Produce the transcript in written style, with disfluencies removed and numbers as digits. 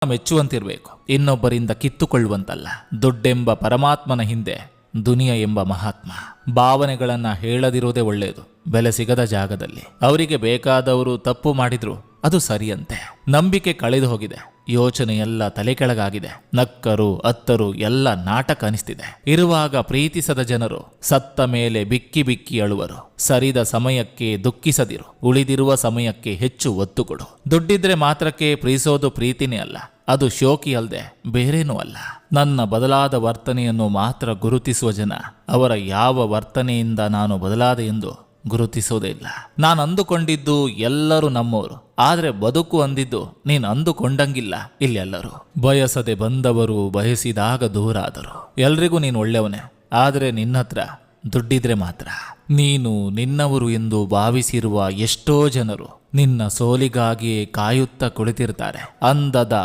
ಮೆಚ್ಚುವಂತಿರಬೇಕು, ಇನ್ನೊಬ್ಬರಿಂದ ಕಿತ್ತುಕೊಳ್ಳುವಂತಲ್ಲ. ದುಡ್ಡೆಂಬ ಪರಮಾತ್ಮನ ಹಿಂದೆ ದುನಿಯಾ ಎಂಬ ಮಹಾತ್ಮ. ಭಾವನೆಗಳನ್ನ ಹೇಳದಿರೋದೇ ಒಳ್ಳೆಯದು. ಬೆಲೆ ಸಿಗದ ಜಾಗದಲ್ಲಿ ಅವರಿಗೆ ಬೇಕಾದವರು ತಪ್ಪು ಮಾಡಿದ್ರು ಅದು ಸರಿಯಂತೆ. ನಂಬಿಕೆ ಕಳೆದು ಹೋಗಿದೆ, ಯೋಚನೆ ಎಲ್ಲ ತಲೆ ಕೆಳಗಾಗಿದೆ. ನಕ್ಕರು ಅತ್ತರು ಎಲ್ಲ ನಾಟಕ ಅನಿಸ್ತಿದೆ. ಇರುವಾಗ ಪ್ರೀತಿಸದ ಜನರು ಸತ್ತ ಮೇಲೆ ಬಿಕ್ಕಿ ಬಿಕ್ಕಿ ಅಳುವರು. ಸರಿದ ಸಮಯಕ್ಕೆ ದುಃಖಿಸದಿರು, ಉಳಿದಿರುವ ಸಮಯಕ್ಕೆ ಹೆಚ್ಚು ಒತ್ತು ಕೊಡು. ದುಡ್ಡಿದ್ರೆ ಮಾತ್ರಕ್ಕೆ ಪ್ರೀತಿಸೋದು ಪ್ರೀತಿನೇ ಅಲ್ಲ, ಅದು ಶೋಕಿ ಅಲ್ಲದೆ ಬೇರೇನೂ ಅಲ್ಲ. ನನ್ನ ಬದಲಾದ ವರ್ತನೆಯನ್ನು ಮಾತ್ರ ಗುರುತಿಸುವ ಜನ ಅವರ ಯಾವ ವರ್ತನೆಯಿಂದ ನಾನು ಬದಲಾದೆ ಎಂದು ಗುರುತಿಸೋದೇ ಇಲ್ಲ. ನಾನು ಅಂದುಕೊಂಡಿದ್ದು ಎಲ್ಲರೂ ನಮ್ಮವರು, ಆದ್ರೆ ಬದುಕು ಅಂದಿದ್ದು ನೀನು ಅಂದುಕೊಂಡಂಗಿಲ್ಲ ಇಲ್ಲೆಲ್ಲರೂ. ಬಯಸದೆ ಬಂದವರು ಬಯಸಿದಾಗ ದೂರ ಆದರು. ಎಲ್ರಿಗೂ ನೀನು ಒಳ್ಳೆಯವನೇ, ಆದರೆ ನಿನ್ನತ್ರ ದುಡ್ಡಿದ್ರೆ ಮಾತ್ರ. ನೀನು ನಿನ್ನವರು ಎಂದು ಭಾವಿಸಿರುವ ಎಷ್ಟೋ ಜನರು ನಿನ್ನ ಸೋಲಿಗಾಗಿಯೇ ಕಾಯುತ್ತಾ ಕುಳಿತಿರ್ತಾರೆ. ಅಂದದ